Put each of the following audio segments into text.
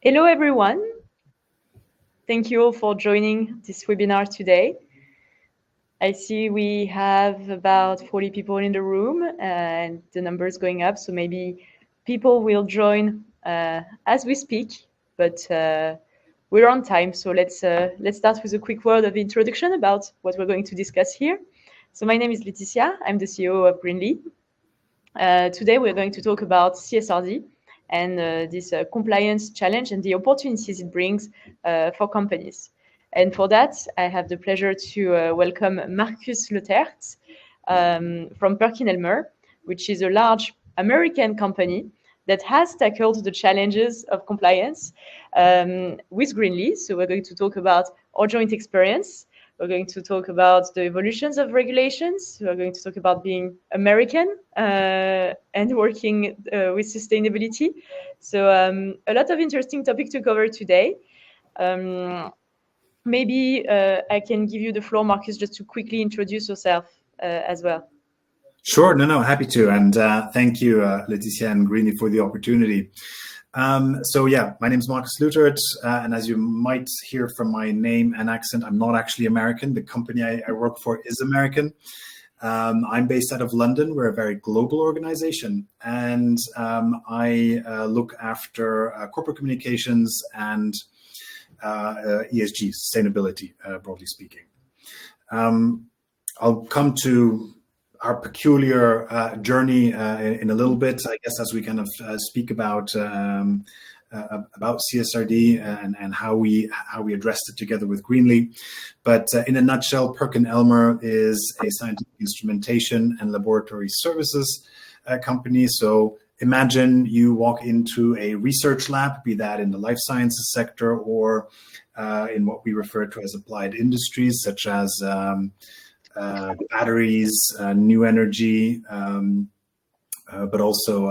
Hello, everyone. Thank you all for joining this webinar today. I see we have about 40 people in the room and the number is going up. So maybe people will join as we speak, but we're on time. So let's start with a quick word of introduction about what we're going to discuss here. So my name is Laetitia. I'm the CEO of Greenly. Today we're going to talk about CSRD and this compliance challenge and the opportunities it brings for companies. And for that, I have the pleasure to welcome Marcus Leutert from PerkinElmer, which is a large American company that has tackled the challenges of compliance with Greenly. So we're going to talk about our joint experience. We're going to talk about the evolutions of regulations. We're going to talk about being American and working with sustainability. So a lot of interesting topic to cover today. Maybe I can give you the floor, Marcus, just to quickly introduce yourself as well. Sure, no, happy to. And thank you, Laetitia and Greenly, for the opportunity. So yeah, my name is Marcus Leutert, and as you might hear from my name and accent, I'm not actually American. The company I work for is American. I'm based out of London. We're a very global organization, and I look after corporate communications and ESG, sustainability, broadly speaking. I'll come to our peculiar journey in a little bit, I guess, as we kind of speak about CSRD and how we addressed it together with Greenly. But in a nutshell, PerkinElmer is a scientific instrumentation and laboratory services company. So imagine you walk into a research lab, be that in the life sciences sector or in what we refer to as applied industries, such as batteries, new energy, but also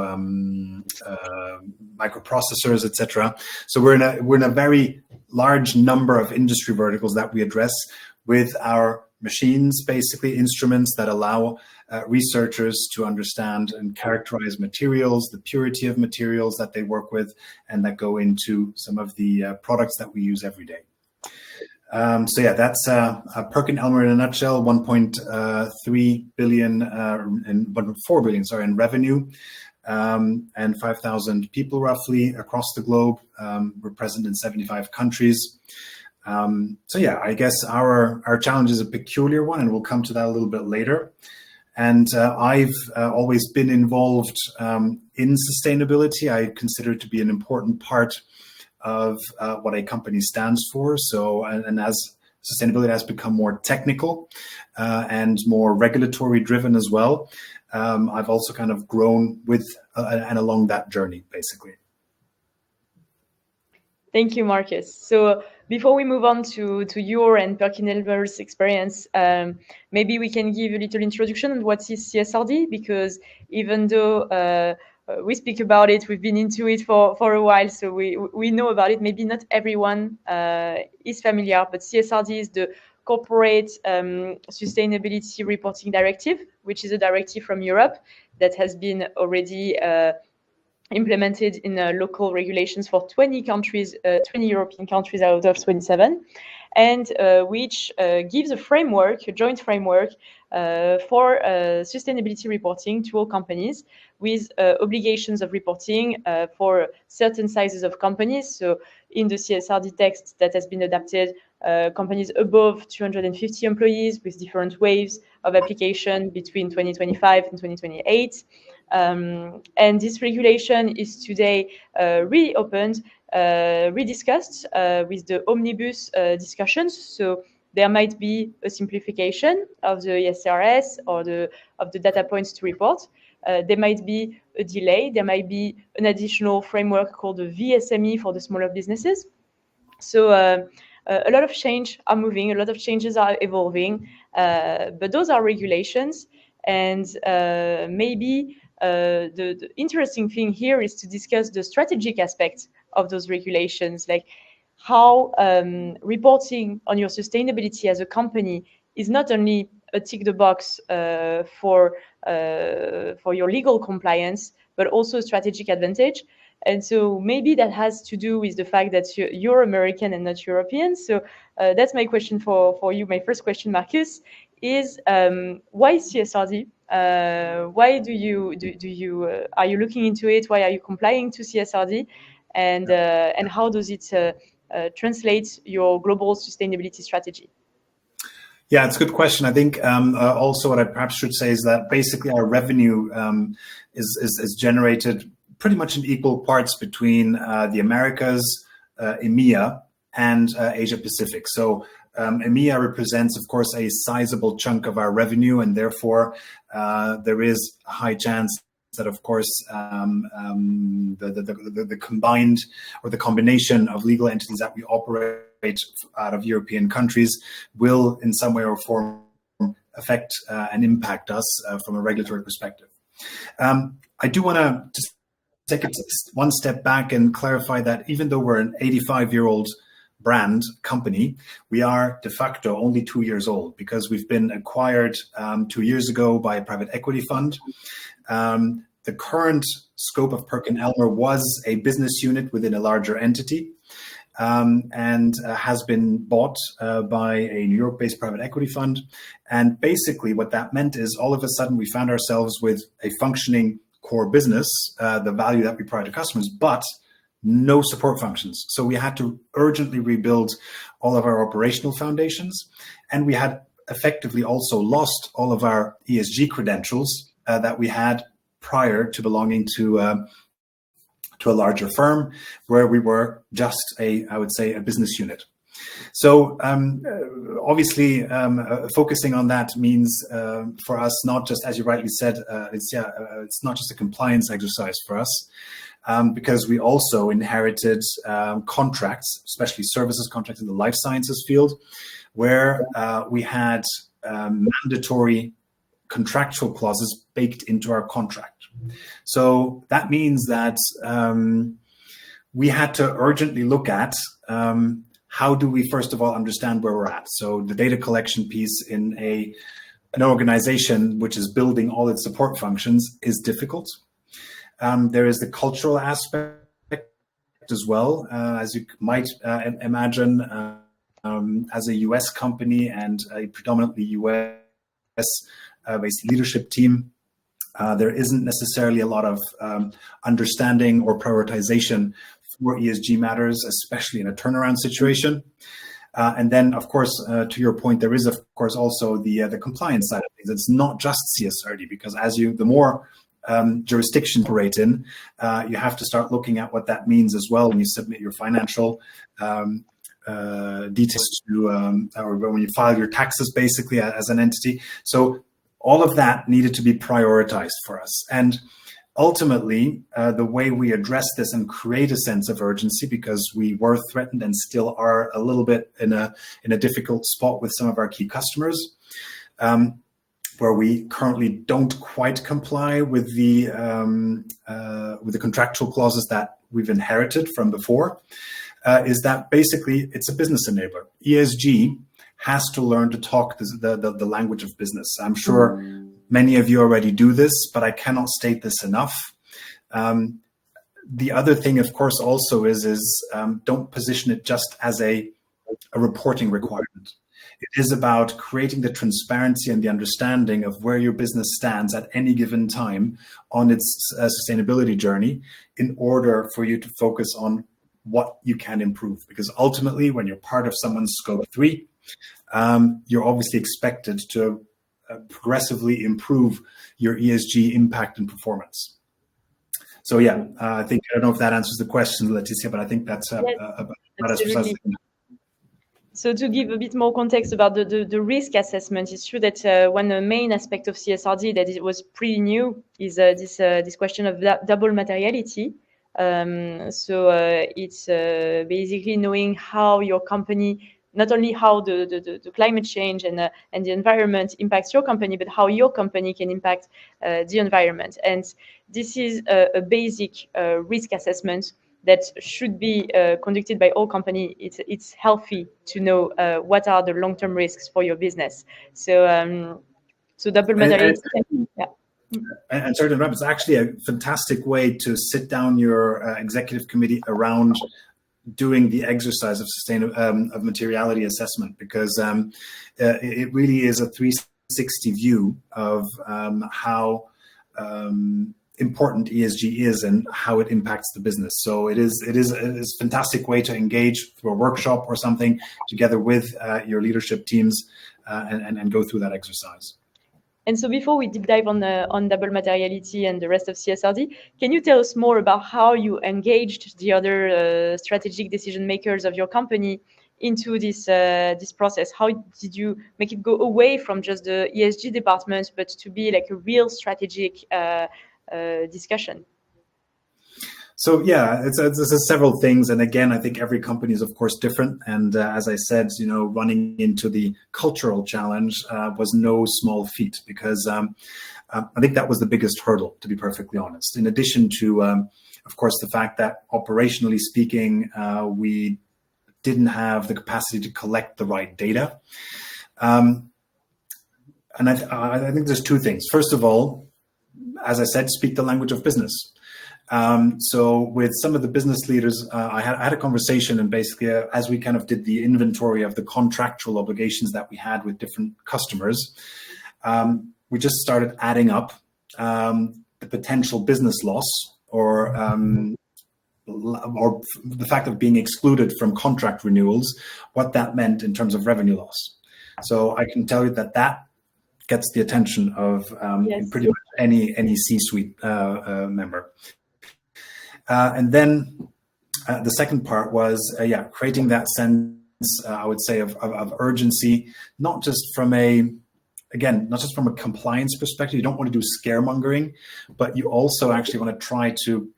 microprocessors, etc. So we're in a very large number of industry verticals that we address with our machines, basically instruments that allow researchers to understand and characterize materials, the purity of materials that they work with, and that go into some of the products that we use every day. So yeah, that's PerkinElmer in a nutshell. 1.3 billion and 1.4 billion, in revenue, and 5,000 people roughly across the globe. We're present in 75 countries. So yeah, I guess our challenge is a peculiar one, and we'll come to that a little bit later. And I've always been involved in sustainability. I consider it to be an important part of what a company stands for. So, and as sustainability has become more technical and more regulatory driven as well, I've also kind of grown with and along that journey, basically. Thank you, Marcus. So before we move on to your and PerkinElmer's experience, maybe we can give a little introduction on what is CSRD, because even though we speak about it, we've been into it for a while, so we know about it. Maybe not everyone is familiar, but CSRD is the Corporate Sustainability Reporting Directive, which is a directive from Europe that has been already implemented in local regulations for 20 countries, 20 European countries out of 27, and which gives a framework, a joint framework for sustainability reporting to all companies, with obligations of reporting for certain sizes of companies. So in the CSRD text that has been adapted, companies above 250 employees with different waves of application between 2025 and 2028. And this regulation is today reopened, rediscussed with the omnibus discussions. So there might be a simplification of the ESRS or of the data points to report. There might be a delay. There might be an additional framework called the VSME for the smaller businesses. So a lot of change are moving, a lot of changes are evolving, but those are regulations. And maybe the interesting thing here is to discuss the strategic aspects of those regulations, like how reporting on your sustainability as a company is not only a tick the box for your legal compliance, but also a strategic advantage. And so maybe that has to do with the fact that you're American and not European. So that's my question for you. My first question, Marcus, is why CSRD? Why do you are you looking into it? Why are you complying to CSRD? And how does it translate your global sustainability strategy? Yeah, it's a good question. I think also what I perhaps should say is that basically our revenue is generated pretty much in equal parts between the Americas, EMEA, and Asia Pacific. So EMEA represents, of course, a sizable chunk of our revenue, and therefore there is a high chance that, of course, the combined or the combination of legal entities that we operate out of European countries will, in some way or form, affect and impact us from a regulatory perspective. I do want to just take it one step back and clarify that even though we're an 85-year-old brand company, we are de facto only 2 years old because we've been acquired 2 years ago by a private equity fund. The current scope of PerkinElmer was a business unit within a larger entity and has been bought by a New York-based private equity fund. And basically what that meant is all of a sudden we found ourselves with a functioning core business, the value that we provide to customers, but no support functions. So we had to urgently rebuild all of our operational foundations. And we had effectively also lost all of our ESG credentials that we had prior to belonging to a larger firm where we were just I would say, a business unit. So obviously, focusing on that means for us, not just, as you rightly said, it's not just a compliance exercise for us, because we also inherited contracts, especially services contracts in the life sciences field, where we had mandatory contractual clauses baked into our contract. So that means that we had to urgently look at how do we, first of all, understand where we're at. So the data collection piece in an organization which is building all its support functions is difficult. There is the cultural aspect as well, as you might imagine, as a US company and a predominantly US-based leadership team. There isn't necessarily a lot of understanding or prioritization for ESG matters, especially in a turnaround situation. And then, of course, to your point, there is, of course, also the compliance side of things. It's not just CSRD, because the more jurisdiction you operate in, you have to start looking at what that means as well when you submit your financial details to, or when you file your taxes, basically, as an entity. So all of that needed to be prioritized for us. And ultimately, the way we address this and create a sense of urgency, because we were threatened and still are a little bit in a difficult spot with some of our key customers, where we currently don't quite comply with the contractual clauses that we've inherited from before, is that basically it's a business enabler. ESG has to learn to talk the language of business. I'm sure many of you already do this, but I cannot state this enough. The other thing, of course, also is don't position it just as a reporting requirement. It is about creating the transparency and the understanding of where your business stands at any given time on its sustainability journey in order for you to focus on what you can improve. Because ultimately, when you're part of someone's scope 3, you're obviously expected to progressively improve your ESG impact and performance. So yeah, I don't know if that answers the question, Laetitia, but I think that's about as precise. So to give a bit more context about the risk assessment, it's true that one main aspect of CSRD that it was pretty new is this question of double materiality. So it's basically knowing how your company, not only how the climate change and the environment impacts your company, but how your company can impact the environment. And this is a basic risk assessment that should be conducted by all companies. It's healthy to know what are the long-term risks for your business. So double materiality. Yeah. And sorry to interrupt, it's actually a fantastic way to sit down your executive committee around doing the exercise of of materiality assessment, because it really is a 360 view of how important ESG is and how it impacts the business. So it is a fantastic way to engage through a workshop or something together with your leadership teams and go through that exercise. And so before we deep dive on double materiality and the rest of CSRD, can you tell us more about how you engaged the other strategic decision makers of your company into this this process? How did you make it go away from just the ESG department, but to be like a real strategic discussion? So yeah, it's several things, and again, I think every company is of course different. And as I said, running into the cultural challenge was no small feat, because I think that was the biggest hurdle, to be perfectly honest. In addition to, of course, the fact that operationally speaking, we didn't have the capacity to collect the right data. And I think there's two things. First of all, as I said, speak the language of business. So with some of the business leaders, I had a conversation, and basically as we kind of did the inventory of the contractual obligations that we had with different customers, we just started adding up the potential business loss or the fact of being excluded from contract renewals, what that meant in terms of revenue loss. So I can tell you that gets the attention of Yes. pretty much any C-suite member. And then the second part was, creating that sense, I would say, of urgency, not just from a compliance perspective. You don't want to do scaremongering, but you also actually want to try to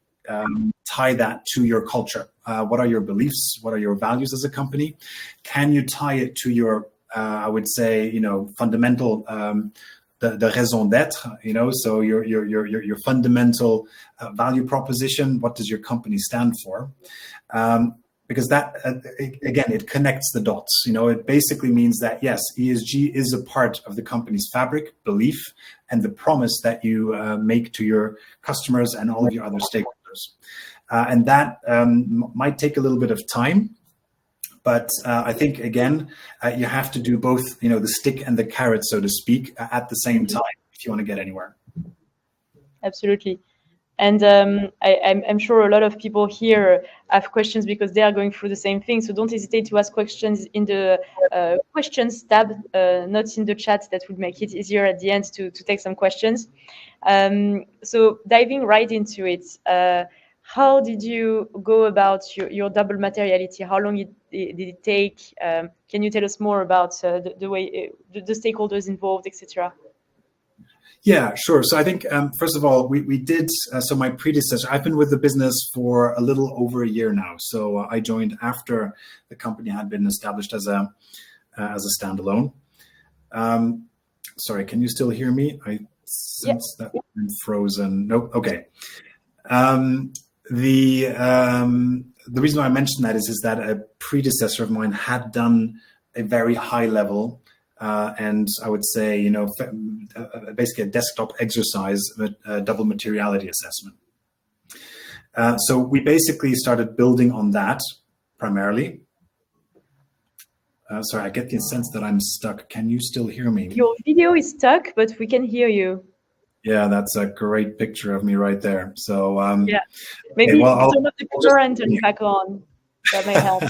tie that to your culture. What are your beliefs? What are your values as a company? Can you tie it to your, I would say, fundamental, the raison d'être, so your fundamental value proposition. What does your company stand for? Because that, again, it connects the dots. It basically means that, yes, ESG is a part of the company's fabric, belief, and the promise that you make to your customers and all of your other stakeholders. And that might take a little bit of time. But I think, again, you have to do both, the stick and the carrot, so to speak, at the same time if you want to get anywhere. Absolutely. And I'm sure a lot of people here have questions because they are going through the same thing. So don't hesitate to ask questions in the questions tab, not in the chat. That would make it easier at the end to take some questions. So diving right into it, how did you go about your double materiality? How long did it take? Can you tell us more about the way the stakeholders involved, etc.? Yeah, sure. So I think, first of all, we did, so my predecessor, I've been with the business for a little over a year now. So I joined after the company had been established as a standalone. Sorry, can you still hear me? I sense that I'm frozen. Nope. Okay. The reason why I mentioned that is that a predecessor of mine had done a very high level and I would say, basically a desktop exercise, a double materiality assessment. So we basically started building on that primarily. Sorry, I get the sense that I'm stuck. Can you still hear me? Your video is stuck, but we can hear you. Yeah, that's a great picture of me right there. So yeah, maybe okay, well, turn off the picture and turn it back on. That may help.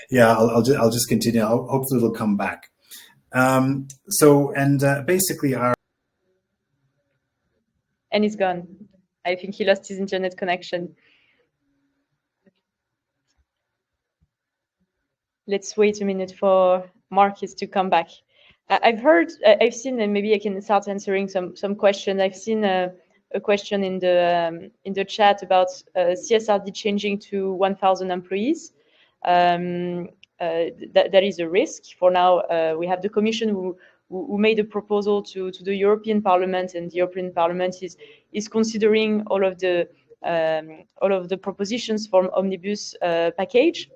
Yeah, I'll just continue. Hopefully it'll come back. So basically our and he's gone. I think he lost his internet connection. Let's wait a minute for Marcus to come back. I've seen, and maybe I can start answering some questions. I've seen a question in the chat about CSRD changing to 1,000 employees. That is a risk. For now, we have the Commission who made a proposal to the European Parliament, and the European Parliament is considering all of the propositions from Omnibus package.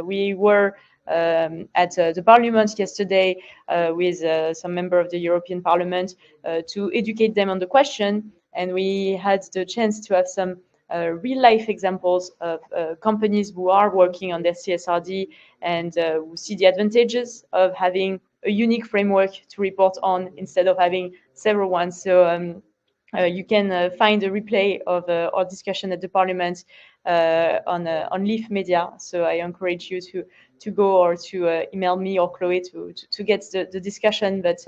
We were at the Parliament yesterday with some member of the European Parliament to educate them on the question. And we had the chance to have some real-life examples of companies who are working on their CSRD and who see the advantages of having a unique framework to report on instead of having several ones. So you can find a replay of our discussion at the Parliament on Leaf Media. So I encourage you to go or to email me or Chloe to get the discussion. But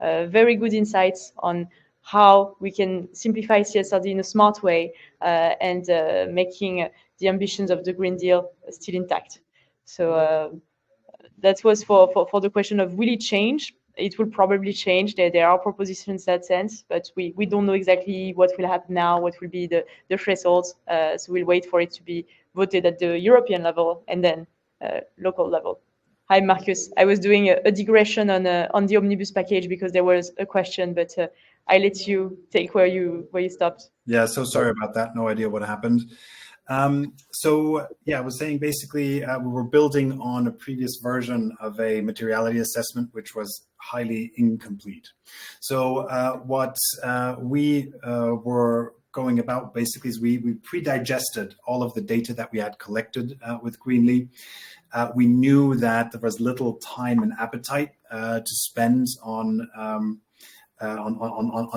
very good insights on how we can simplify CSRD in a smart way and making the ambitions of the Green Deal still intact. So that was for the question of will it change? It will probably change. There are propositions in that sense, but we don't know exactly what will happen now, what will be the thresholds. So we'll wait for it to be voted at the European level and then local level. Hi, Marcus. I was doing a digression on the omnibus package because there was a question, but I let you take where you stopped. Yeah, so sorry about that. No idea what happened. So yeah, I was saying basically we were building on a previous version of a materiality assessment, which was highly incomplete. So what we were going about basically is we pre-digested all of the data that we had collected with Greenly. We knew that there was little time and appetite to spend on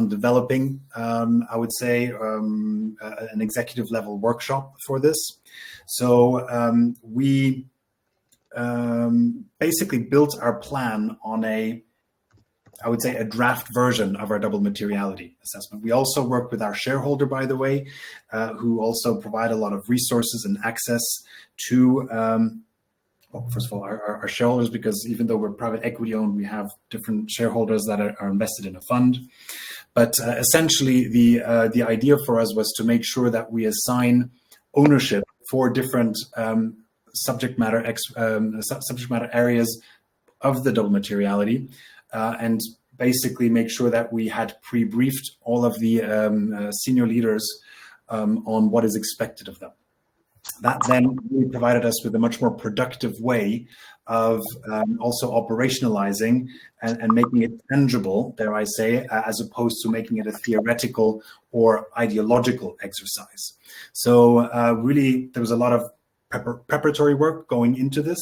developing, I would say, an executive level workshop for this. So we basically built our plan on I would say, a draft version of our double materiality assessment. We also worked with our shareholder, by the way, who also provide a lot of resources and access to well, first of all, our shareholders, because even though we're private equity owned, we have different shareholders that are invested in a fund. But essentially, the idea for us was to make sure that we assign ownership for different subject matter areas of the double materiality, and basically make sure that we had pre-briefed all of the senior leaders on what is expected of them. That then really provided us with a much more productive way of also operationalizing and making it tangible, dare I say, as opposed to making it a theoretical or ideological exercise. So really, there was a lot of preparatory work going into this.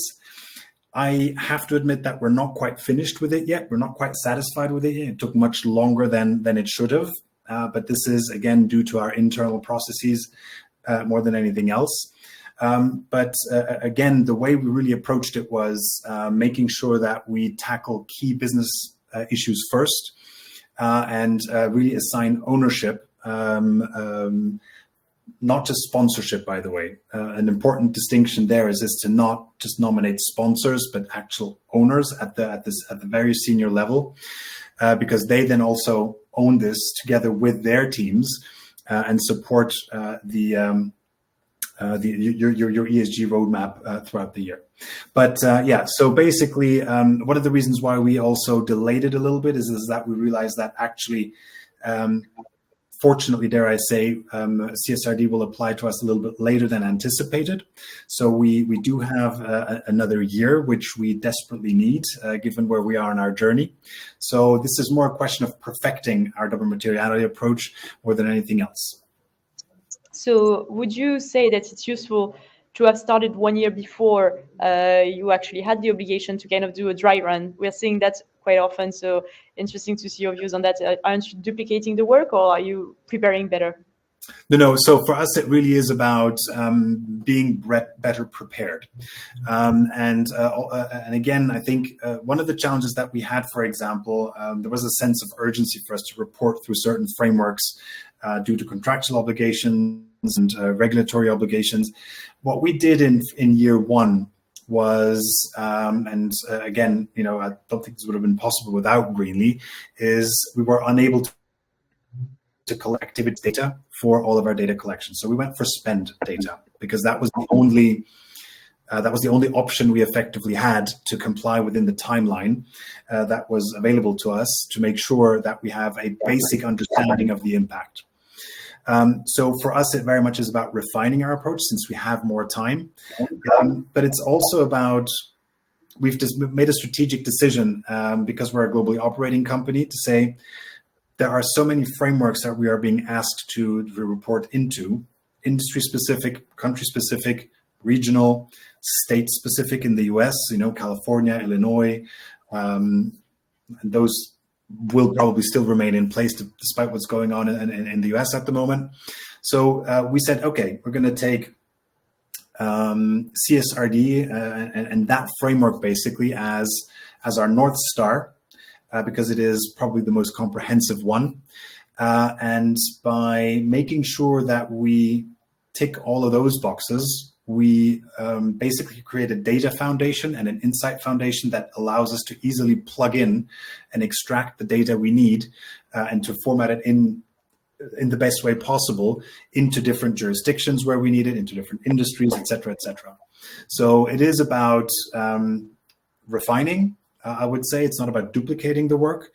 I have to admit that we're not quite finished with it yet. We're not quite satisfied with it yet. It took much longer than it should have. But this is, again, due to our internal processes more than anything else. But again, the way we really approached it was making sure that we tackle key business issues first and really assign ownership, not just sponsorship, by the way. An important distinction there is to not just nominate sponsors, but actual owners at the very senior level, because they then also own this together with their teams and support your ESG roadmap throughout the year. But yeah, so basically, one of the reasons why we also delayed it a little bit is that we realized that actually, fortunately, dare I say, CSRD will apply to us a little bit later than anticipated. So we do have another year, which we desperately need, given where we are in our journey. So this is more a question of perfecting our double materiality approach more than anything else. So would you say that it's useful to have started 1 year before you actually had the obligation to kind of do a dry run? We're seeing that quite often, so interesting to see your views on that. Aren't you duplicating the work, or are you preparing better? No. So for us, it really is about being better prepared. And again, I think one of the challenges that we had, for example, there was a sense of urgency for us to report through certain frameworks due to contractual obligations and regulatory obligations. What we did in year one was, and again, I don't think this would have been possible without Greenly, is we were unable to collect activity data for all of our data collection. So we went for spend data because that was the only option we effectively had to comply within the timeline that was available to us to make sure that we have a basic understanding of the impact. So for us, it very much is about refining our approach since we have more time. But it's also about we've just made a strategic decision because we're a globally operating company to say there are so many frameworks that we are being asked to report into, industry specific, country specific, regional, state specific in the US, California, Illinois, and those will probably still remain in place despite what's going on in the US at the moment. So we said, okay, we're going to take CSRD and that framework basically as our North Star, because it is probably the most comprehensive one. And by making sure that we tick all of those boxes, we basically create a data foundation and an insight foundation that allows us to easily plug in and extract the data we need and to format it in the best way possible into different jurisdictions where we need it, into different industries, et cetera, et cetera. So it is about refining, I would say. It's not about duplicating the work.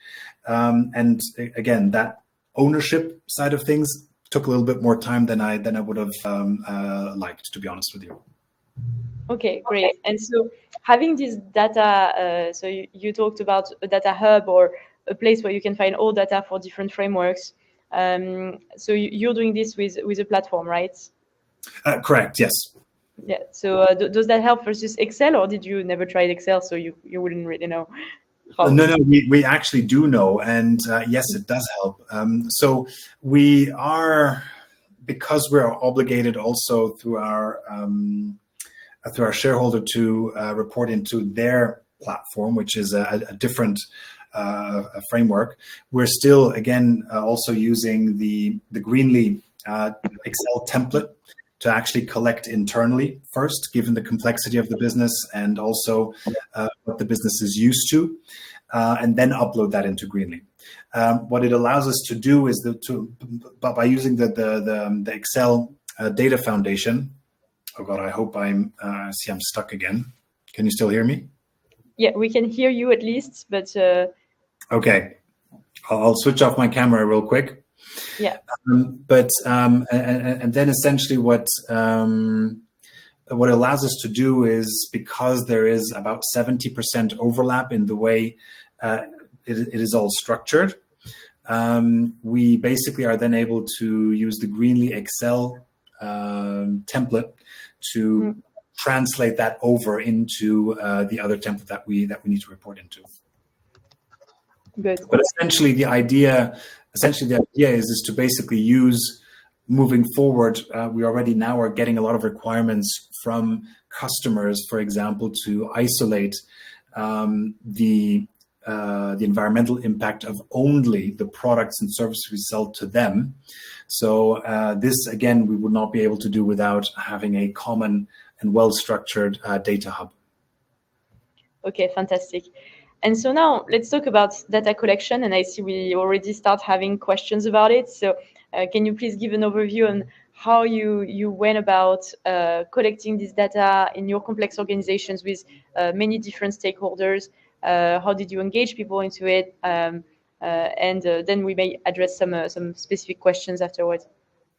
And again, that ownership side of things took a little bit more time than I would have liked, to be honest with you. Okay, great. And so having this data, so you talked about a data hub or a place where you can find all data for different frameworks. So you're doing this with a platform, right? Correct, yes. Yeah. So does that help versus Excel, or did you never tried Excel, so you wouldn't really know? No, we actually do know, and yes, it does help. So we are, because we're obligated also through our shareholder to report into their platform, which is a different framework. We're still, again, also using the Greenly Excel template to actually collect internally first, given the complexity of the business and also what the business is used to, and then upload that into Greenly. What it allows us to do is by using the Excel data foundation. Oh God, I hope I'm stuck again. Can you still hear me? Yeah, we can hear you at least, but. Okay, I'll switch off my camera real quick. Yeah. And then essentially what it allows us to do is, because there is about 70% overlap in the way it is all structured, we basically are then able to use the Greenly Excel template to translate that over into the other template that we need to report into. Good. But essentially the idea is to basically use, moving forward, we already now are getting a lot of requirements from customers, for example, to isolate the environmental impact of only the products and services we sell to them. So this, again, we would not be able to do without having a common and well-structured data hub. Okay, fantastic. And so now let's talk about data collection. And I see we already start having questions about it. So can you please give an overview on how you went about collecting this data in your complex organizations with many different stakeholders? How did you engage people into it? And then we may address some specific questions afterwards.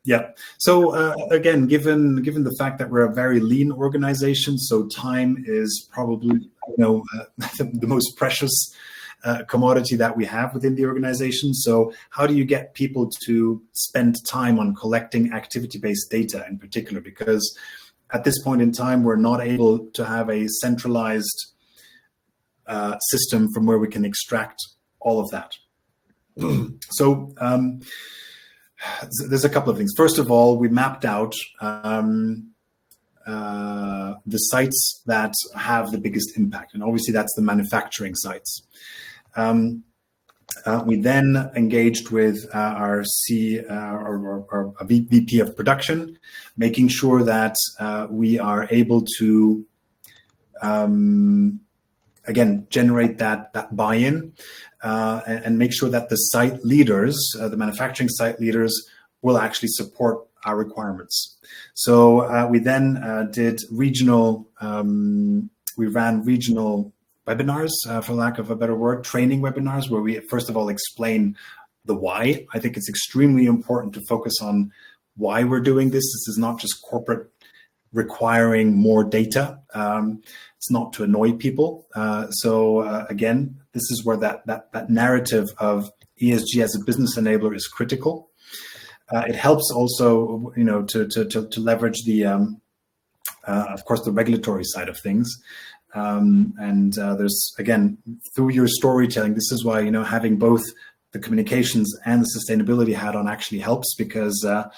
Yeah. So again, given the fact that we're a very lean organization, so time is probably the most precious commodity that we have within the organization. So how do you get people to spend time on collecting activity-based data in particular? Because at this point in time, we're not able to have a centralized system from where we can extract all of that. So there's a couple of things. First of all, we mapped out the sites that have the biggest impact, and obviously that's the manufacturing sites. We then engaged with our VP of production, making sure that we are able to again generate that buy-in and make sure that the site leaders, the manufacturing site leaders, will actually support our requirements. So we then did regional. We ran regional webinars, for lack of a better word, training webinars, where we first of all explain the why. I think it's extremely important to focus on why we're doing this. This is not just corporate requiring more data. It's not to annoy people. Again, this is where that narrative of ESG as a business enabler is critical. It helps also, to leverage the, of course, the regulatory side of things. There's, again, through your storytelling, this is why, having both the communications and the sustainability hat on actually helps, because I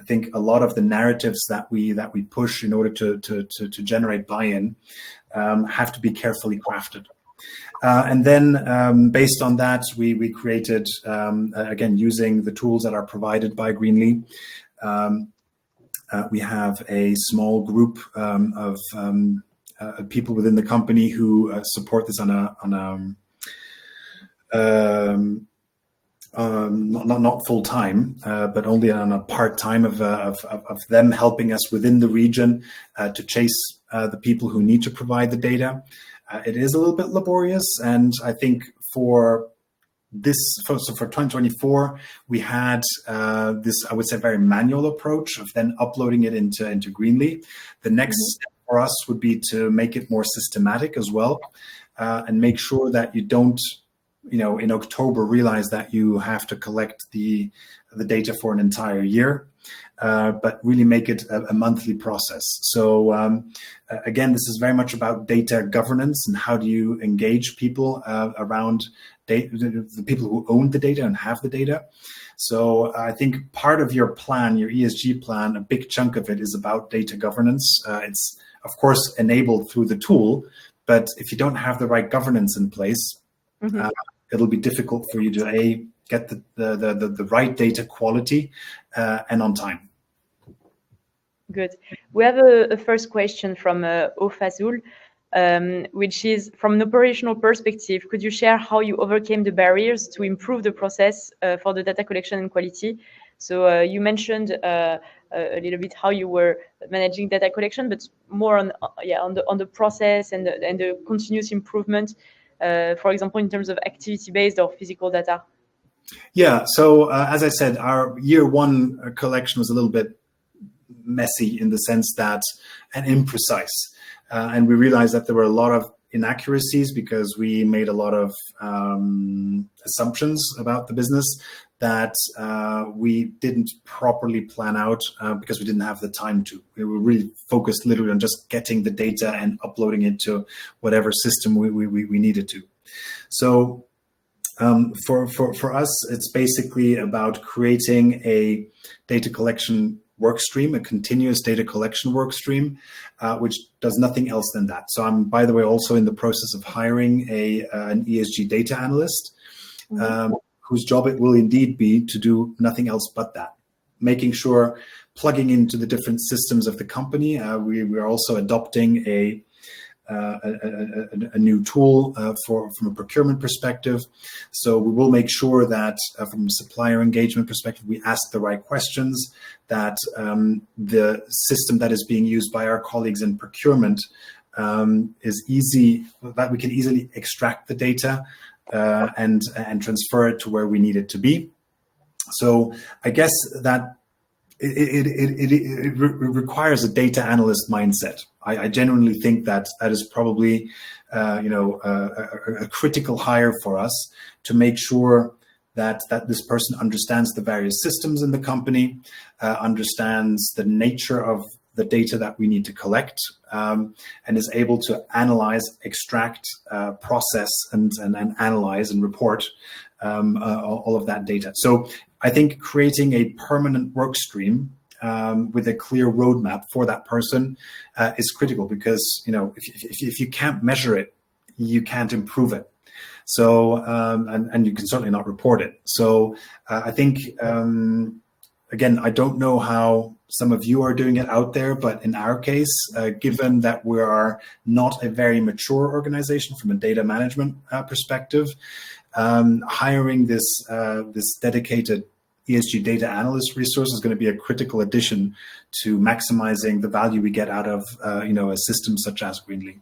think a lot of the narratives that we push in order to generate buy-in have to be carefully crafted. And then based on that, we created, again, using the tools that are provided by Greenly, we have a small group of people within the company who support this on not full time, but only on a part time of them helping us within the region to chase the people who need to provide the data. It is a little bit laborious, and I think for 2024, we had this, I would say, very manual approach of then uploading it into Greenly. The next step for us would be to make it more systematic as well, and make sure that you don't, in October, realize that you have to collect the data for an entire year, but really make it a monthly process. So again, this is very much about data governance and how do you engage people around the people who own the data and have the data. So I think part of your plan, your ESG plan, a big chunk of it is about data governance. It's, of course, enabled through the tool, but if you don't have the right governance in place, it'll be difficult for you to get the right data quality and on time. Good. We have a first question from Ofazul, which is, from an operational perspective, could you share how you overcame the barriers to improve the process for the data collection and quality? So you mentioned a little bit how you were managing data collection, but more on the process and the continuous improvement. For example, in terms of activity-based or physical data? Yeah, so as I said, our year one collection was a little bit messy in the sense that, and imprecise. And we realized that there were a lot of inaccuracies because we made a lot of assumptions about the business that we didn't properly plan out because we didn't have the time to. We were really focused literally on just getting the data and uploading it to whatever system we needed to. So for us, it's basically about creating a data collection work stream, a continuous data collection work stream, which does nothing else than that. So I'm, by the way, also in the process of hiring an ESG data analyst, whose job it will indeed be to do nothing else but that, making sure, plugging into the different systems of the company. We are also adopting a new tool from a procurement perspective. So we will make sure that from a supplier engagement perspective, we ask the right questions, that the system that is being used by our colleagues in procurement is easy, that we can easily extract the data and transfer it to where we need it to be. So I guess that it requires a data analyst mindset. I genuinely think that is probably a critical hire for us to make sure that this person understands the various systems in the company, understands the nature of the data that we need to collect, and is able to analyze, extract, process, and analyze and report all of that data. So I think creating a permanent work stream with a clear roadmap for that person is critical, because if you can't measure it, you can't improve it. So and you can certainly not report it. So I think again, I don't know how some of you are doing it out there, but in our case, given that we are not a very mature organization from a data management perspective, hiring this dedicated ESG data analyst resource is going to be a critical addition to maximizing the value we get out of a system such as Greenly.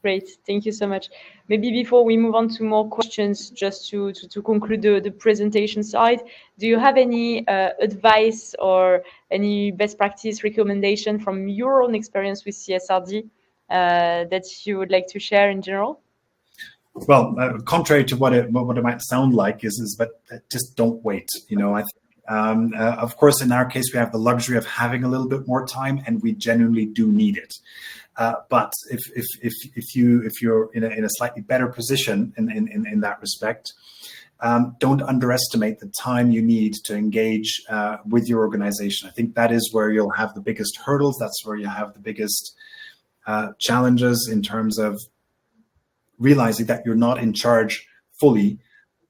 Great, thank you so much. Maybe before we move on to more questions, just to conclude the presentation side, do you have any advice or any best practice recommendation from your own experience with CSRD that you would like to share in general? Well, contrary to what it might sound like, but just don't wait. Of course, in our case, we have the luxury of having a little bit more time, and we genuinely do need it. But if you're in a slightly better position in that respect, don't underestimate the time you need to engage with your organization. I think that is where you'll have the biggest hurdles. That's where you have the biggest challenges in terms of realizing that you're not in charge fully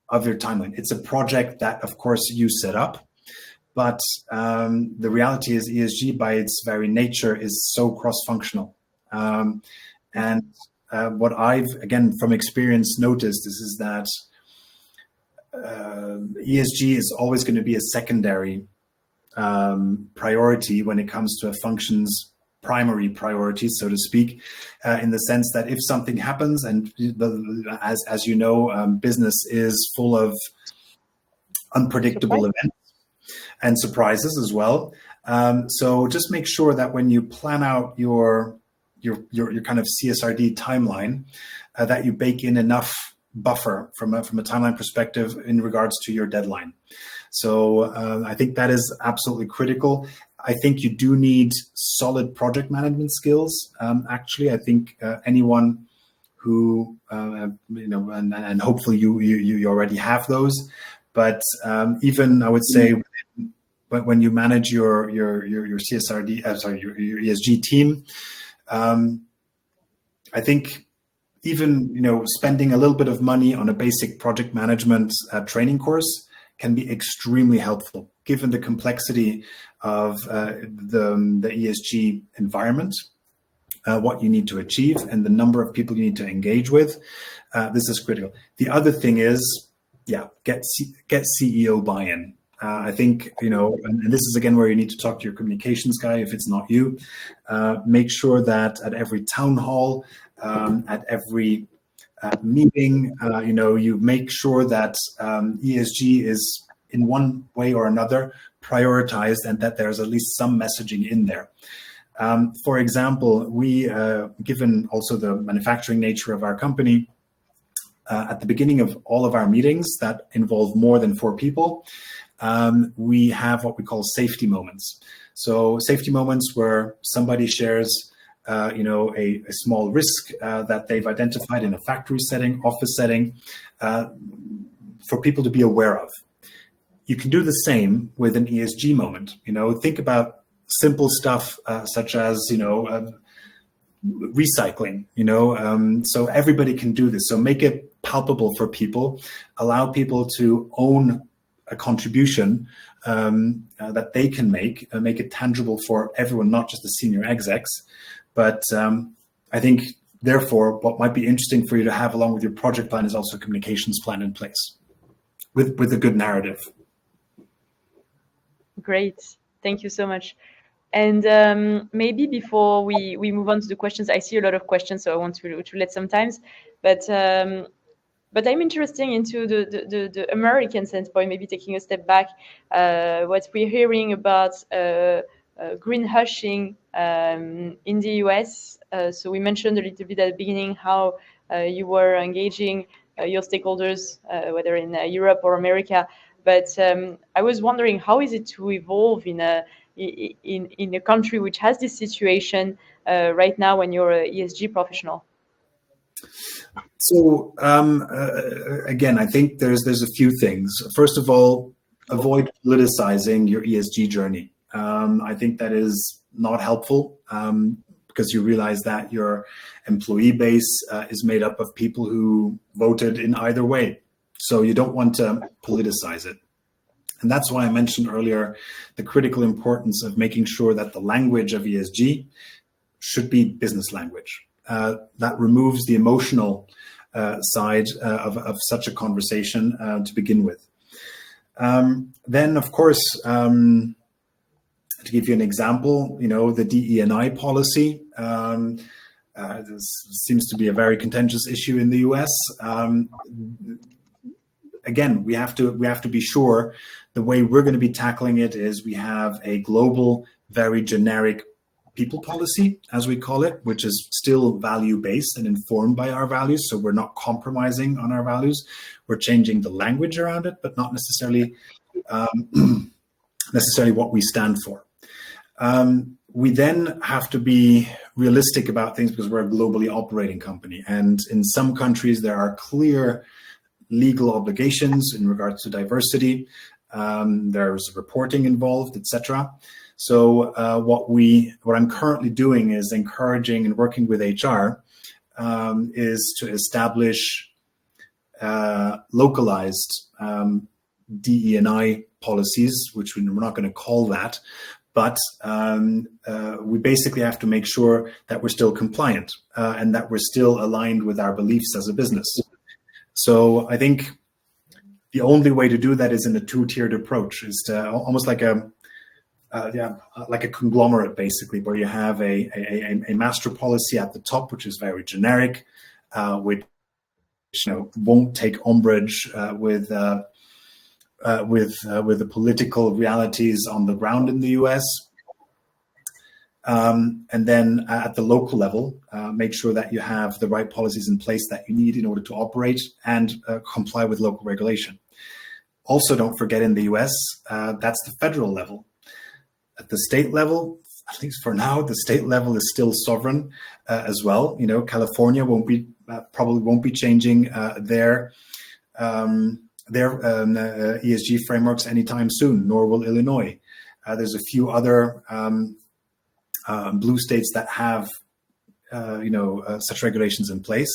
of your timeline. It's a project that, of course, you set up, but the reality is ESG by its very nature is so cross-functional. And what I've, again, from experience noticed is that ESG is always going to be a secondary priority when it comes to a function's primary priorities, so to speak, in the sense that if something happens, and as you know, business is full of unpredictable events and surprises as well. So just make sure that when you plan out your kind of CSRD timeline, that you bake in enough buffer from a timeline perspective in regards to your deadline. So I think that is absolutely critical. I think you do need solid project management skills. Actually, I think anyone who and hopefully you already have those. But even I would say, when you manage your CSRD, your ESG team, I think even spending a little bit of money on a basic project management training course can be extremely helpful, given the complexity of the ESG environment, what you need to achieve, and the number of people you need to engage with. This is critical. The other thing is, get CEO buy-in. I think, and this is again where you need to talk to your communications guy if it's not you. Make sure that at every town hall, at every meeting, you make sure that ESG is in one way or another prioritized, and that there's at least some messaging in there. For example, we, given also the manufacturing nature of our company, at the beginning of all of our meetings that involve more than 4 people, we have what we call safety moments. So safety moments where somebody shares a small risk that they've identified in a factory setting, office setting, for people to be aware of. You can do the same with an ESG moment. Think about simple stuff such as recycling. So everybody can do this. So make it palpable for people. Allow people to own a contribution that they can make it tangible for everyone, not just the senior execs. But I think, therefore, what might be interesting for you to have along with your project plan is also a communications plan in place with a good narrative. Great. Thank you so much. And maybe before we move on to the questions, I see a lot of questions, so I want to let some times. But I'm interested into the American standpoint, maybe taking a step back. What we're hearing about greenwashing in the US. So we mentioned a little bit at the beginning how you were engaging your stakeholders, whether in Europe or America. But I was wondering, how is it to evolve in a country which has this situation right now when you're an ESG professional? So again, I think there's a few things. First of all, avoid politicizing your ESG journey. I think that is not helpful because you realize that your employee base is made up of people who voted in either way. So you don't want to politicize it. And that's why I mentioned earlier the critical importance of making sure that the language of ESG should be business language. That removes the emotional side of such a conversation to begin with. Then, of course, to give you an example, the DE&I policy this seems to be a very contentious issue in the US. Again, we have to be sure the way we're going to be tackling it is we have a global, very generic people policy, as we call it, which is still value-based and informed by our values. So we're not compromising on our values. We're changing the language around it, but not necessarily what we stand for. We then have to be realistic about things because we're a globally operating company. And in some countries, there are clear legal obligations in regards to diversity. There's reporting involved, etc. So what I'm currently doing is encouraging and working with HR is to establish localized DE&I policies, which we're not going to call that, but we basically have to make sure that we're still compliant and that we're still aligned with our beliefs as a business. So I think the only way to do that is in a two-tiered approach, is to almost like a conglomerate, basically, where you have a master policy at the top, which is very generic, which won't take umbrage with the political realities on the ground in the US. And then at the local level, make sure that you have the right policies in place that you need in order to operate and comply with local regulation. Also, don't forget in the US, that's the federal level. At the state level, at least for now, the state level is still sovereign as well. California probably won't be changing their ESG frameworks anytime soon, nor will Illinois. There's a few other blue states that have such regulations in place.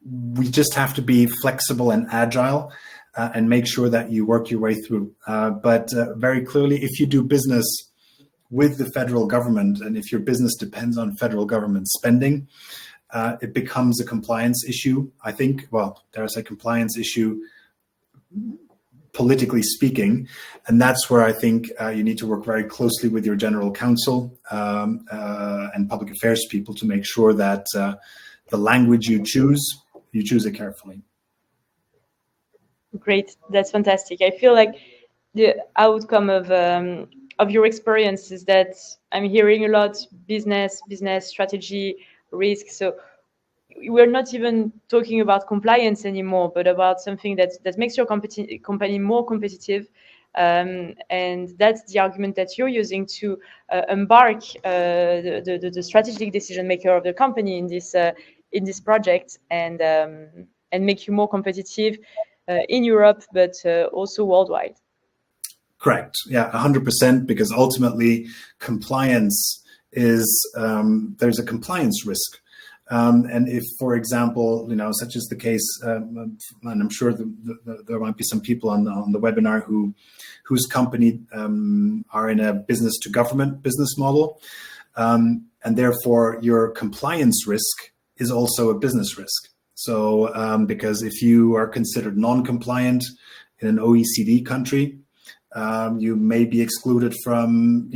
We just have to be flexible and agile and make sure that you work your way through. But very clearly, if you do business with the federal government and if your business depends on federal government spending, it becomes a compliance issue, I think. Well, there's a compliance issue politically speaking, and that's where I think you need to work very closely with your general counsel and public affairs people to make sure that the language you choose it carefully. Great, that's fantastic. I feel like the outcome of your experience is that I'm hearing a lot business strategy, risk. So we're not even talking about compliance anymore, but about something that makes your company more competitive. And that's the argument that you're using to embark the strategic decision maker of the company in this project and make you more competitive in Europe, but also worldwide. Correct. Yeah, 100%, because ultimately compliance is, there's a compliance risk. And if, for example, such as the case, and I'm sure there might be some people on the webinar whose company are in a business to government business model, and therefore your compliance risk is also a business risk. So because if you are considered non-compliant in an OECD country, you may be excluded from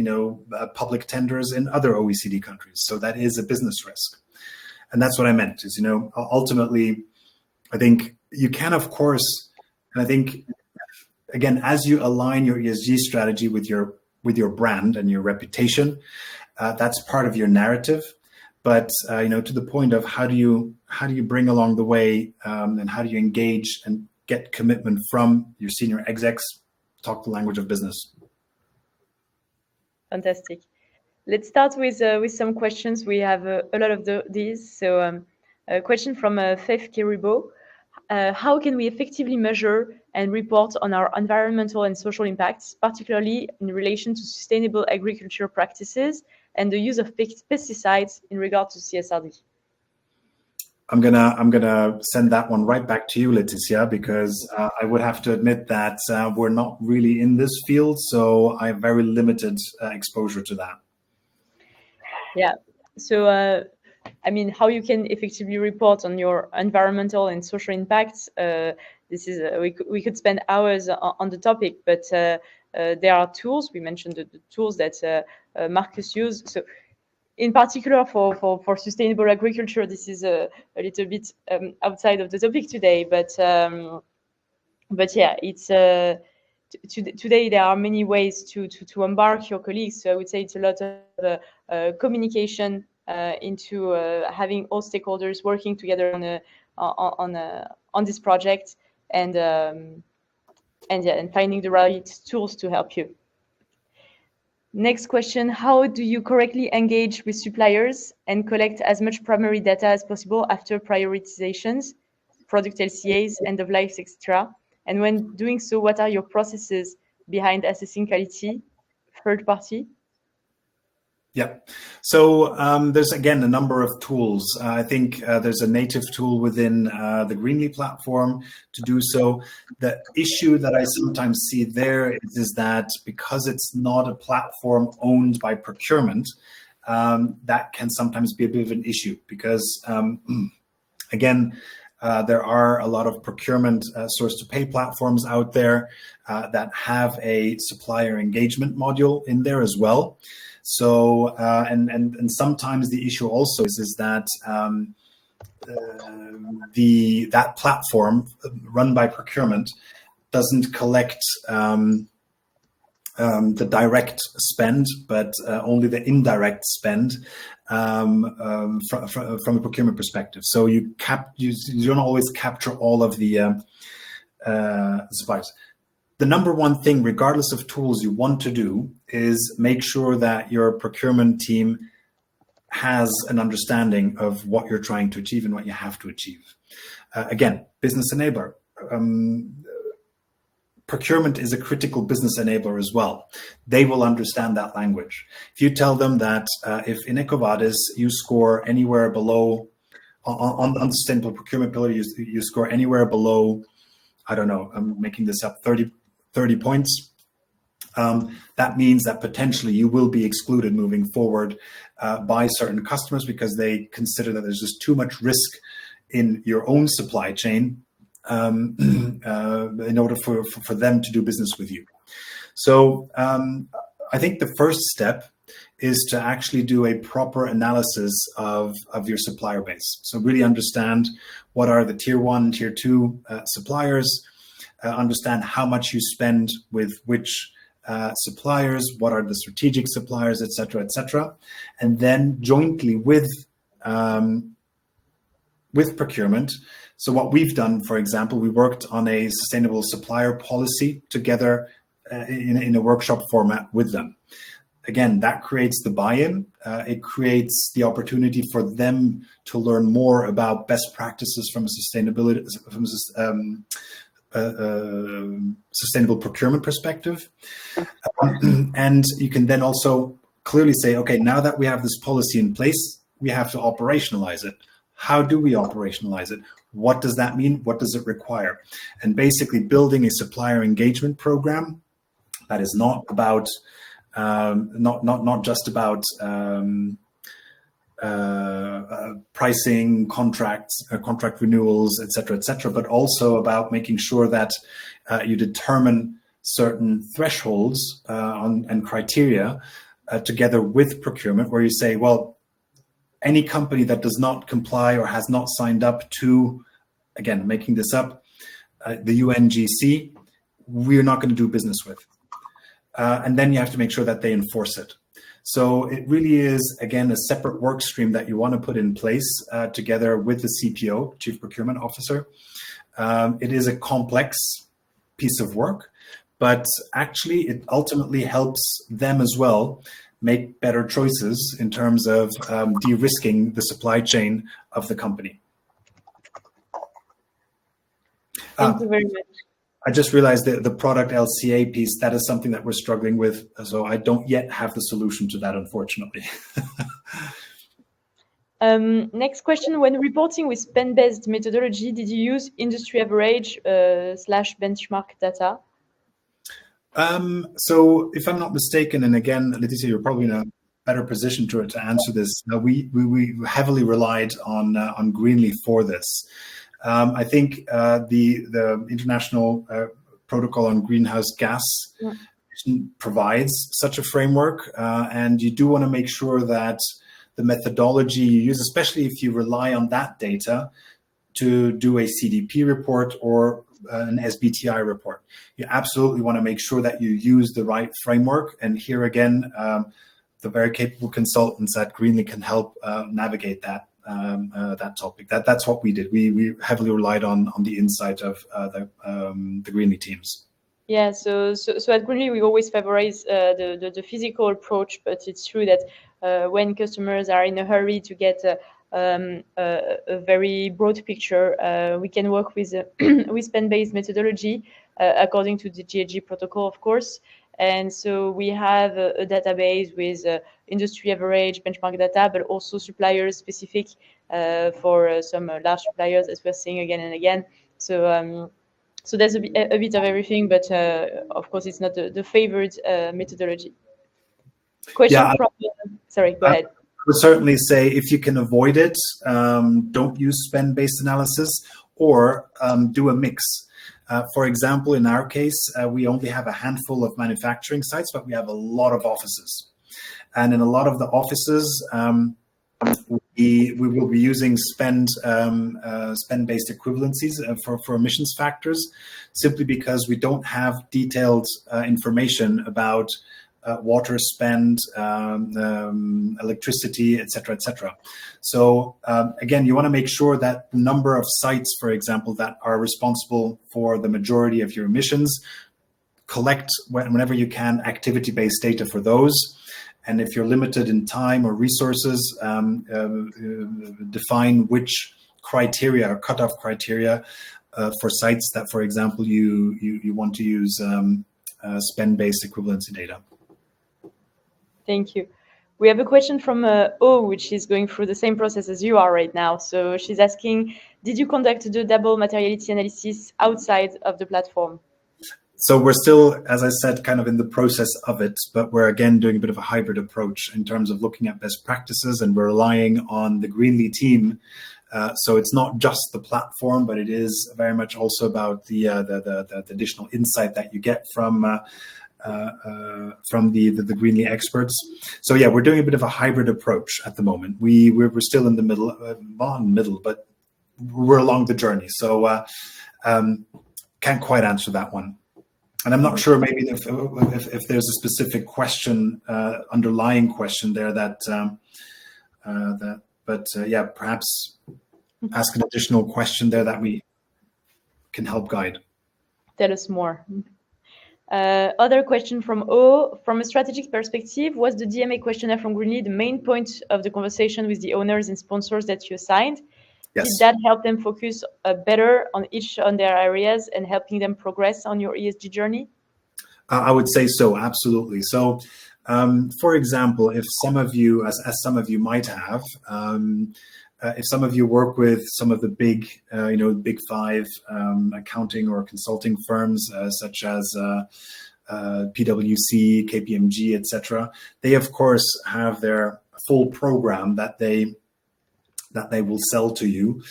public tenders in other OECD countries. So that is a business risk. And that's what I meant is, ultimately, I think you can, of course, and I think, again, as you align your ESG strategy with your brand and your reputation, that's part of your narrative. But, to the point of how do you bring along the way and how do you engage and get commitment from your senior execs, talk the language of business. Fantastic. Let's start with some questions. We have a lot of these. So a question from Faith Kiribo. How can we effectively measure and report on our environmental and social impacts, particularly in relation to sustainable agriculture practices and the use of pesticides in regard to CSRD? I'm gonna send that one right back to you, Laetitia, because I would have to admit that we're not really in this field, so I have very limited exposure to that. Yeah. So, how you can effectively report on your environmental and social impacts. This is we could spend hours on the topic, but there are tools. We mentioned the tools that Marcus used. So in particular for sustainable agriculture, this is a little bit outside of the topic today, but yeah, it's today there are many ways to embark your colleagues. So I would say it's a lot of communication into having all stakeholders working together on this project, and finding the right tools to help you. Next question: how do you correctly engage with suppliers and collect as much primary data as possible after prioritizations, product LCAs, end of life, etc.? And when doing so, what are your processes behind assessing quality, third party? Yeah, so there's again a number of tools. I think there's a native tool within the Greenly platform to do so. The issue that I sometimes see there is that because it's not a platform owned by procurement, that can sometimes be a bit of an issue because, again, there are a lot of procurement source-to-pay platforms out there that have a supplier engagement module in there as well. So, and sometimes the issue also is that that platform run by procurement doesn't collect the direct spend, but only the indirect spend from a procurement perspective. So you don't always capture all of the suppliers. The number one thing, regardless of tools you want to do, is make sure that your procurement team has an understanding of what you're trying to achieve and what you have to achieve. Again, business enabler. Procurement is a critical business enabler as well. They will understand that language. If you tell them that if in EcoVadis you score anywhere below, on the sustainable procurement pillar, you score anywhere below, I don't know, I'm making this up, 30 points, that means that potentially you will be excluded moving forward by certain customers because they consider that there's just too much risk in your own supply chain in order for them to do business with you. So I think the first step is to actually do a proper analysis of your supplier base. So really understand what are the tier 1, tier 2 suppliers, understand how much you spend with which suppliers, what are the strategic suppliers, et cetera, and then jointly with procurement. So what we've done, for example, we worked on a sustainable supplier policy together in a workshop format with them. Again, that creates the buy-in. It creates the opportunity for them to learn more about best practices from a sustainable procurement perspective. And you can then also clearly say, okay, now that we have this policy in place, we have to operationalize it. How do we operationalize it? What does that mean? What does it require? And basically building a supplier engagement program that is not about not just about pricing, contracts, contract renewals, et cetera, but also about making sure that you determine certain thresholds and criteria together with procurement, where you say, well, any company that does not comply or has not signed up to, again, making this up, the UNGC, we're not going to do business with. And then you have to make sure that they enforce it. So it really is, again, a separate work stream that you want to put in place together with the CPO, Chief Procurement Officer. It is a complex piece of work, but actually it ultimately helps them as well make better choices in terms of de-risking the supply chain of the company. Thank you very much. I just realized that the product LCA piece, that is something that we're struggling with. So I don't yet have the solution to that, unfortunately. Next question. When reporting with spend-based methodology, did you use industry average / benchmark data? So if I'm not mistaken, and again, Laetitia, you're probably in a better position to answer this. We heavily relied on Greenly for this. I think the International Protocol on Greenhouse Gas provides such a framework, and you do want to make sure that the methodology you use, especially if you rely on that data to do a CDP report or an SBTI report. You absolutely want to make sure that you use the right framework. And here again, the very capable consultants at Greenly can help navigate that topic. That's what we did. We heavily relied on the insight of the Greenly teams. Yeah, so at Greenly, we always favorize the physical approach, but it's true that when customers are in a hurry to get a very broad picture, we can work with with pen-based methodology according to the GHG protocol, of course. And so we have a database with industry average benchmark data, but also suppliers specific for some large suppliers, as we're seeing again and again. So there's a bit of everything, but of course, it's not the favored methodology. Question from... Sorry, go ahead. I would certainly say if you can avoid it, don't use spend-based analysis, or do a mix. For example, in our case, we only have a handful of manufacturing sites, but we have a lot of offices. And in a lot of the offices, we will be using spend-based equivalencies for emissions factors, simply because we don't have detailed information about water spend, electricity, et cetera. So again, you want to make sure that the number of sites, for example, that are responsible for the majority of your emissions, collect whenever you can activity-based data for those. And if you're limited in time or resources, define which criteria or cutoff criteria for sites that, for example, you want to use spend-based equivalency data. Thank you. We have a question from O, which is going through the same process as you are right now. So she's asking, did you conduct the double materiality analysis outside of the platform? So we're still, as I said, kind of in the process of it, but we're again doing a bit of a hybrid approach in terms of looking at best practices, and we're relying on the Greenly team. So it's not just the platform, but it is very much also about the additional insight that you get from the Greenly experts. So yeah, we're doing a bit of a hybrid approach at the moment. We're still in the middle, but we're along the journey. So can't quite answer that one. And I'm not sure maybe if there's a specific question, underlying question there but yeah, perhaps ask an additional question there that we can help guide. Tell us more. Other question from O. From a strategic perspective, was the DMA questionnaire from Greenly the main point of the conversation with the owners and sponsors that you assigned? Yes. Did that help them focus better on their areas and helping them progress on your ESG journey? I would say so, absolutely. So, for example, if some of you, as some of you might have, if some of you work with some of the big, big five accounting or consulting firms, such as PwC, KPMG, etc., they of course have their full program that they will sell to you.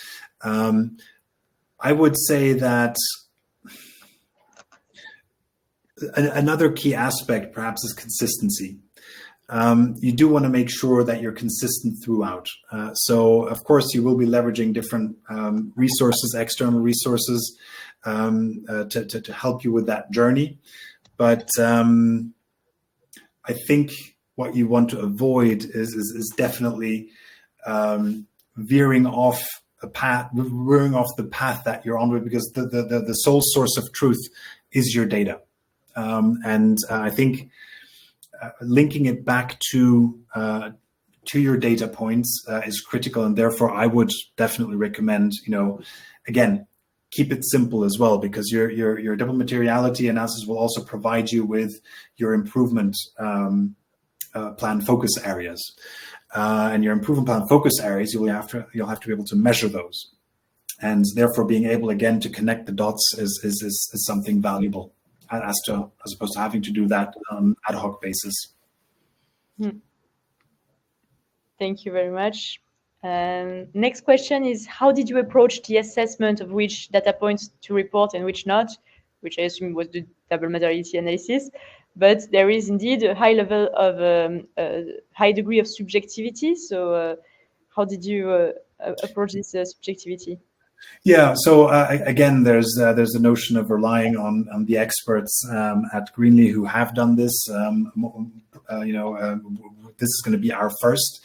I would say that another key aspect perhaps is consistency. You do want to make sure that you're consistent throughout. So of course you will be leveraging different resources, external resources, to help you with that journey. But I think what you want to avoid is definitely veering off the path that you're on with, because the sole source of truth is your data. And I think linking it back to your data points is critical, and therefore I would definitely recommend, again, keep it simple as well, because your double materiality analysis will also provide you with your improvement plan focus areas. And your improvement plan focus areas, you'll have to be able to measure those, and therefore being able again to connect the dots is something valuable, as opposed to having to do that on ad hoc basis. Thank you very much. Next question is, how did you approach the assessment of which data points to report and which not, which I assume was the double materiality analysis? but there is indeed a high level of high degree of subjectivity. So how did you approach this subjectivity? Yeah. So again, there's the notion of relying on the experts at Greenly who have done this. This is going to be our first.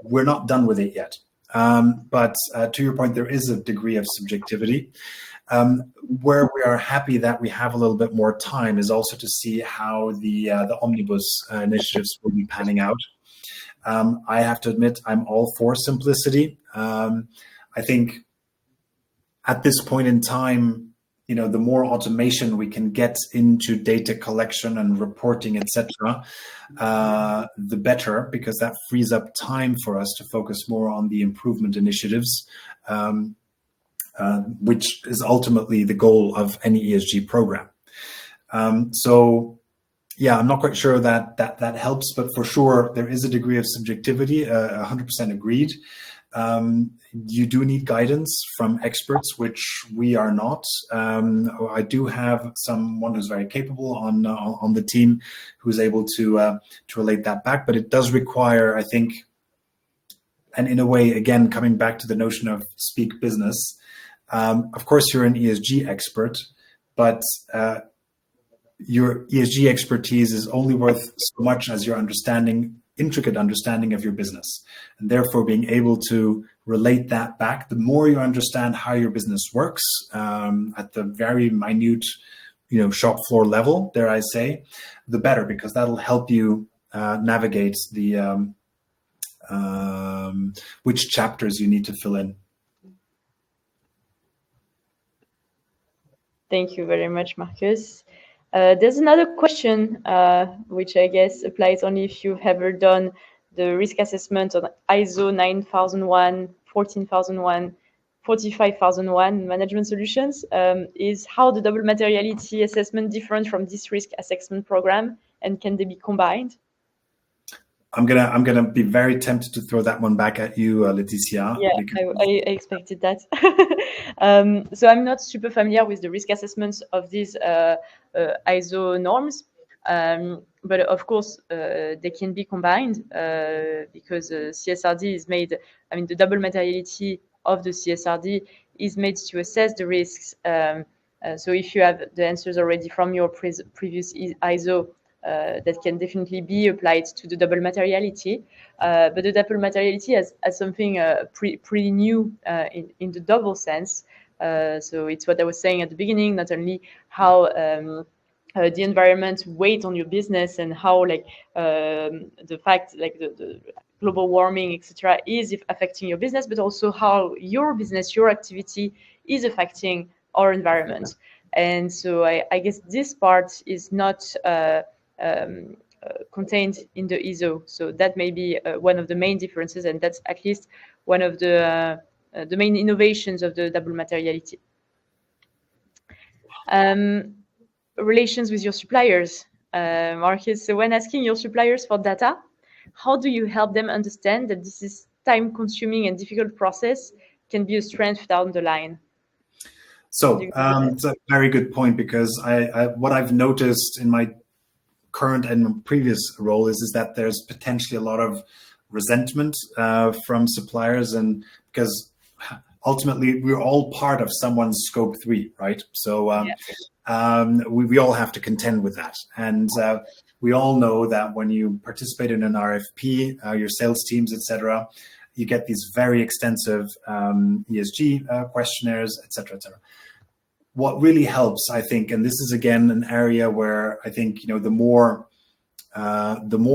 We're not done with it yet. But to your point, there is a degree of subjectivity. Where we are happy that we have a little bit more time is also to see how the omnibus initiatives will be panning out. I have to admit, I'm all for simplicity. I think at this point in time, the more automation we can get into data collection and reporting, etc., the better, because that frees up time for us to focus more on the improvement initiatives, which is ultimately the goal of any ESG program. So, yeah, I'm not quite sure that helps, but for sure there is a degree of subjectivity. 100% agreed. You do need guidance from experts, which we are not. I do have someone who's very capable on the team who is able to relate that back, but it does require, I think, and in a way, again, coming back to the notion of speak business. Of course, you're an ESG expert, but your ESG expertise is only worth so much as your intricate understanding of your business, and therefore being able to relate that back. The more you understand how your business works at the very minute, shop floor level, dare I say, the better, because that'll help you navigate the which chapters you need to fill in. Thank you very much, Marcus. There's another question, which I guess applies only if you've ever done the risk assessment on ISO 9001, 14001, 45001 management solutions, is how the double materiality assessment different from this risk assessment program, and can they be combined? I'm gonna be very tempted to throw that one back at you, Laetitia. Yeah, I expected that. So I'm not super familiar with the risk assessments of these ISO norms, but of course they can be combined because CSRD is made. I mean, the double materiality of the CSRD is made to assess the risks. So if you have the answers already from your previous ISO, that can definitely be applied to the double materiality. But the double materiality as something pretty new in the double sense. So it's what I was saying at the beginning, not only how the environment weight on your business and how the fact the global warming, etc., is affecting your business, but also how your business, your activity is affecting our environment. And so I guess this part is not contained in the ISO. So that may be one of the main differences, and that's at least one of the main innovations of the double materiality. Relations with your suppliers, Marcus. So when asking your suppliers for data, how do you help them understand that this is time-consuming and difficult process can be a strength down the line? So it's a very good point, because what I've noticed in my current and previous role is that there's potentially a lot of resentment from suppliers, and because ultimately we're all part of someone's scope 3, right? So we all have to contend with that, and we all know that when you participate in an RFP, your sales teams, etc., you get these very extensive ESG questionnaires, etc., etc. What really helps, I think, and this is again an area where I think the more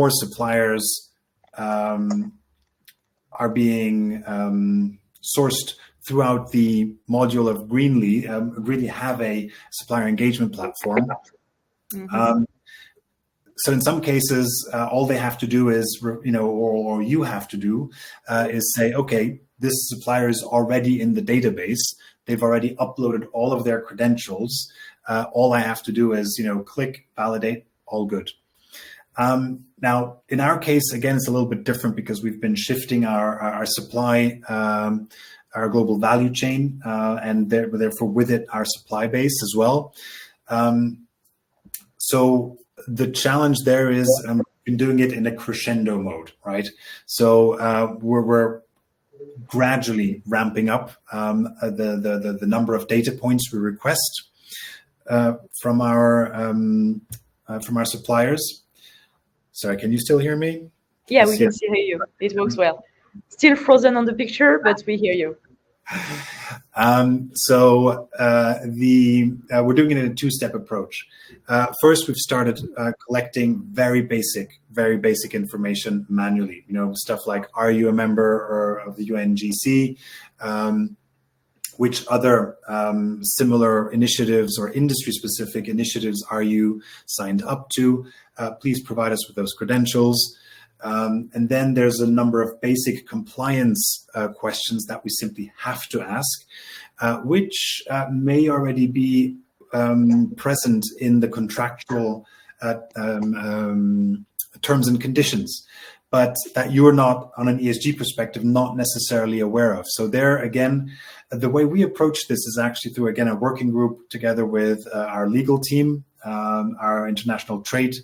suppliers are being sourced throughout the module of Greenly. Greenly have a supplier engagement platform. Mm-hmm. So in some cases, all they have to do is, or you have to do, is say, okay, this supplier is already in the database. They've already uploaded all of their credentials. All I have to do is, click, validate, all good. Now, in our case, again, it's a little bit different because we've been shifting our supply, our global value chain, and therefore with it, our supply base as well. So the challenge there is been doing it in a crescendo mode, right? So we're gradually ramping up the number of data points we request from our suppliers. Sorry, can you still hear me? Yeah, we can still hear you. It works well. Still frozen on the picture, but we hear you. We're doing it in a two-step approach. First, we've started collecting very basic information manually. Stuff like, are you a member of the UNGC? Which other similar initiatives or industry-specific initiatives are you signed up to? Please provide us with those credentials. And then there's a number of basic compliance questions that we simply have to ask, which may already be present in the contractual terms and conditions, but that you're not, on an ESG perspective, not necessarily aware of. So there, again, the way we approach this is actually through, again, a working group together with our legal team, our international trade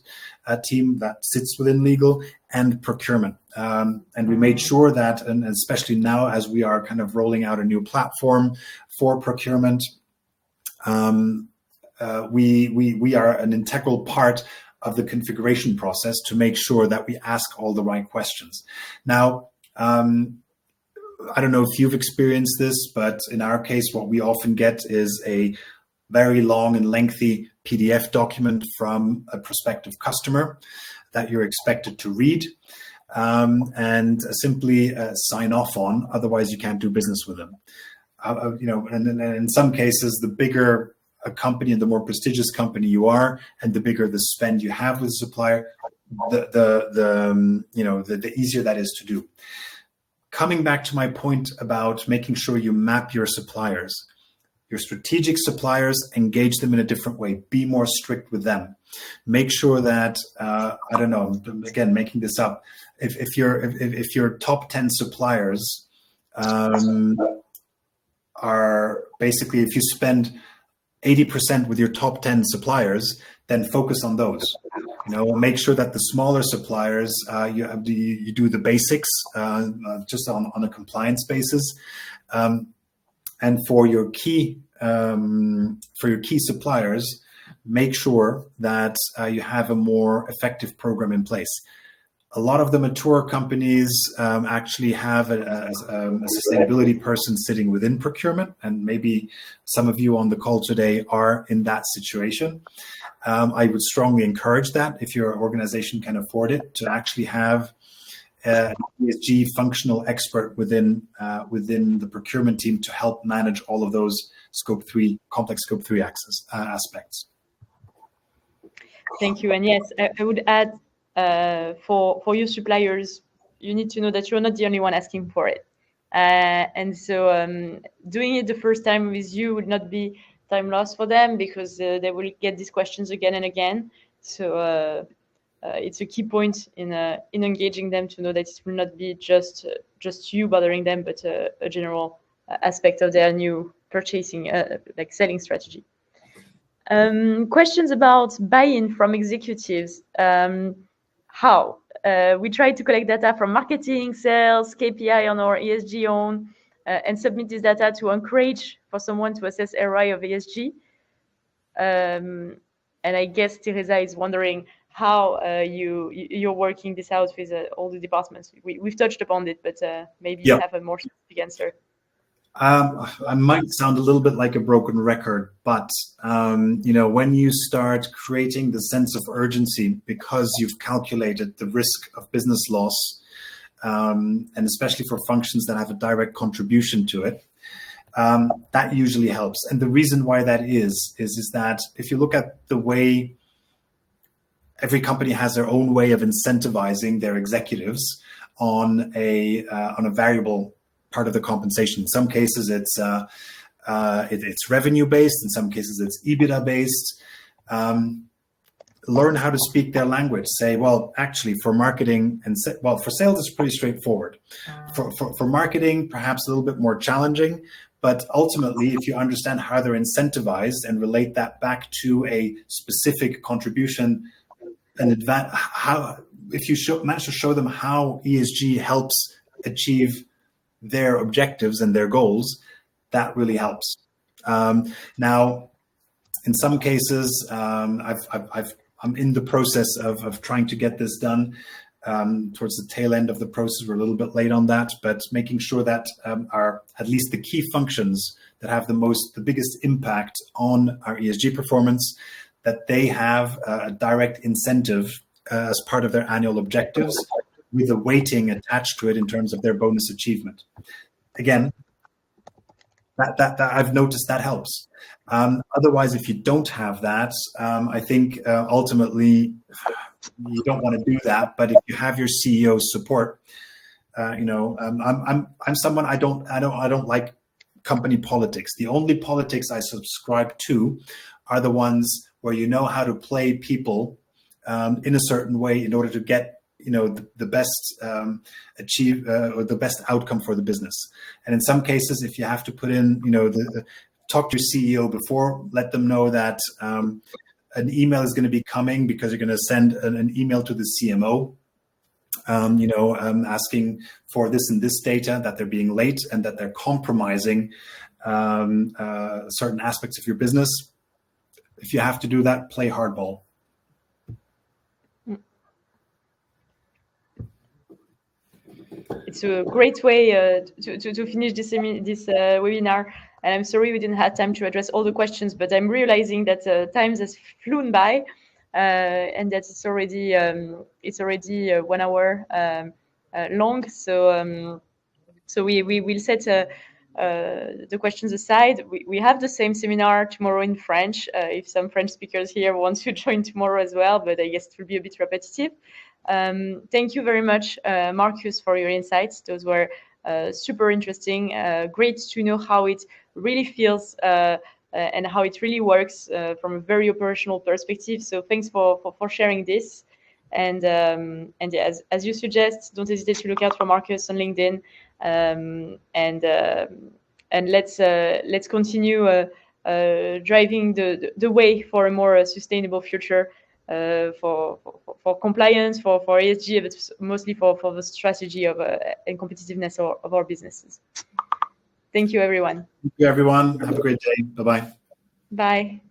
team that sits within legal, and procurement. And we made sure that, and especially now as we are kind of rolling out a new platform for procurement, we are an integral part of the configuration process to make sure that we ask all the right questions. Now, I don't know if you've experienced this, but in our case, what we often get is a very long and lengthy PDF document from a prospective customer that you're expected to read and simply sign off on. Otherwise, you can't do business with them. And in some cases, the bigger a company and the more prestigious company you are, and the bigger the spend you have with the supplier, the easier that is to do. Coming back to my point about making sure you map your suppliers, your strategic suppliers, engage them in a different way. Be more strict with them. Make sure that again, making this up. If your top 10 suppliers are basically, if you spend 80% with your top 10 suppliers, then focus on those. Make sure that the smaller suppliers, you do the basics just on a compliance basis. And for your key suppliers, make sure that you have a more effective program in place. A lot of the mature companies actually have a sustainability person sitting within procurement, and maybe some of you on the call today are in that situation. I would strongly encourage that, if your organization can afford it, to actually have an ESG functional expert within the procurement team to help manage all of those complex Scope 3 aspects. Thank you. And yes, I would add, for your suppliers, you need to know that you're not the only one asking for it. And so doing it the first time with you would not be time loss for them, because they will get these questions again and again. So it's a key point in engaging them, to know that it will not be just you bothering them, but a general aspect of their new purchasing, like selling strategy. Questions about buy-in from executives. How? We try to collect data from marketing, sales, KPI on our ESG own, and submit this data to encourage for someone to assess ROI of ESG. And I guess Teresa is wondering how you're working this out with all the departments. We've touched upon it, but maybe you have a more specific answer. I might sound a little bit like a broken record, but when you start creating the sense of urgency because you've calculated the risk of business loss, and especially for functions that have a direct contribution to it, that usually helps. And the reason why that is that if you look at the way every company has their own way of incentivizing their executives on a variable part of the compensation. In some cases, it's revenue based. In some cases, it's EBITDA based. Learn how to speak their language. Say, well, actually, for marketing for sales, it's pretty straightforward. For marketing, perhaps a little bit more challenging. But ultimately, if you understand how they're incentivized and relate that back to a specific contribution if you manage to show them how ESG helps achieve their objectives and their goals, that really helps. Now, in some cases, I'm in the process of trying to get this done. Towards the tail end of the process, we're a little bit late on that, but making sure that our, at least the key functions that have the biggest impact on our ESG performance, that they have a direct incentive as part of their annual objectives, with a weighting attached to it in terms of their bonus achievement. Again, that I've noticed that helps. Otherwise, if you don't have that, I think ultimately you don't want to do that. But if you have your CEO's support, I'm someone I don't like company politics. The only politics I subscribe to are the ones where you know how to play people in a certain way in order to get the best or the best outcome for the business. And in some cases, if you have to put in talk to your CEO before, let them know that an email is going to be coming because you're going to send an email to the CMO, asking for this and this data, that they're being late and that they're compromising certain aspects of your business. If you have to do that, play hardball. It's a great way to finish this webinar. And I'm sorry we didn't have time to address all the questions, but I'm realizing that time has flown by, and that it's already 1 hour long. So we will set the questions aside. We have the same seminar tomorrow in French. If some French speakers here want to join tomorrow as well, but I guess it will be a bit repetitive. Thank you very much, Marcus, for your insights. Those were super interesting. Great to know how it really feels and how it really works from a very operational perspective. So thanks for sharing this. And as you suggest, don't hesitate to look out for Marcus on LinkedIn. And let's continue driving the way for a more sustainable future. For compliance, for ESG, but mostly for the strategy of and competitiveness of our businesses. Thank you, everyone. Thank you, everyone. Have a great day. Bye-bye. Bye.